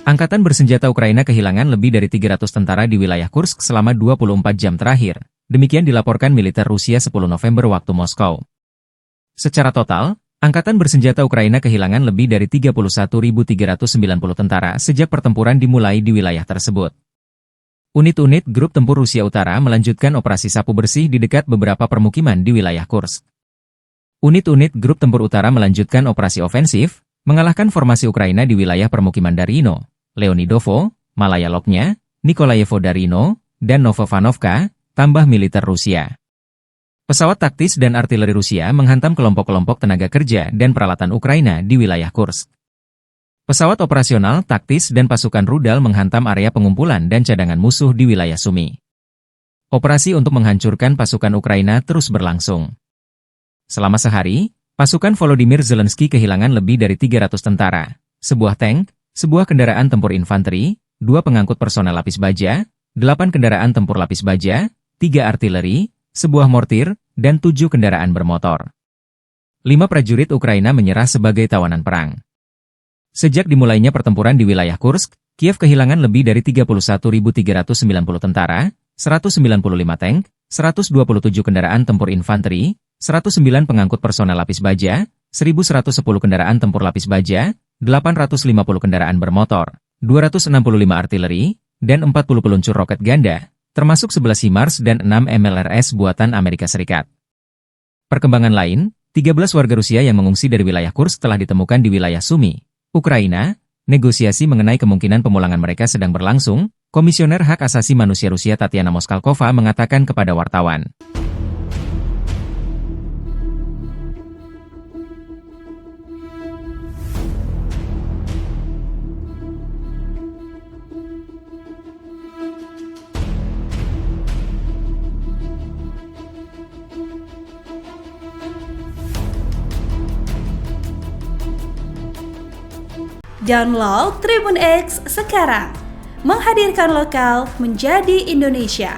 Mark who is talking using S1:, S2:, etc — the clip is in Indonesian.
S1: Angkatan bersenjata Ukraina kehilangan lebih dari 300 tentara di wilayah Kursk selama 24 jam terakhir. Demikian dilaporkan militer Rusia 10 November waktu Moskow. Secara total, Angkatan bersenjata Ukraina kehilangan lebih dari 31.390 tentara sejak pertempuran dimulai di wilayah tersebut. Unit-unit Grup Tempur Rusia Utara melanjutkan operasi sapu bersih di dekat beberapa permukiman di wilayah Kursk. Unit-unit Grup Tempur Utara melanjutkan operasi ofensif, mengalahkan formasi Ukraina di wilayah permukiman Darino, Leonidovo, Malaya Loknya, Nikolayevo Darino, dan Novovanovka, tambah militer Rusia. Pesawat taktis dan artileri Rusia menghantam kelompok-kelompok tenaga kerja dan peralatan Ukraina di wilayah Kursk. Pesawat operasional, taktis, dan pasukan rudal menghantam area pengumpulan dan cadangan musuh di wilayah Sumy. Operasi untuk menghancurkan pasukan Ukraina terus berlangsung. Selama sehari, pasukan Volodymyr Zelensky kehilangan lebih dari 300 tentara, sebuah tank, sebuah kendaraan tempur infanteri, 2 pengangkut personel lapis baja, 8 kendaraan tempur lapis baja, 3 artileri, sebuah mortir, dan 7 kendaraan bermotor. 5 prajurit Ukraina menyerah sebagai tawanan perang. Sejak dimulainya pertempuran di wilayah Kursk, Kiev kehilangan lebih dari 31.390 tentara, 195 tank, 127 kendaraan tempur infanteri, 109 pengangkut personel lapis baja, 1.110 kendaraan tempur lapis baja, 850 kendaraan bermotor, 265 artileri, dan 40 peluncur roket ganda, termasuk 11 HIMARS dan 6 MLRS buatan Amerika Serikat. Perkembangan lain, 13 warga Rusia yang mengungsi dari wilayah Kursk telah ditemukan di wilayah Sumy, Ukraina. Negosiasi mengenai kemungkinan pemulangan mereka sedang berlangsung, Komisioner Hak Asasi Manusia Rusia Tatiana Moskalkova mengatakan kepada wartawan.
S2: Download Tribun X sekarang, menghadirkan lokal menjadi Indonesia.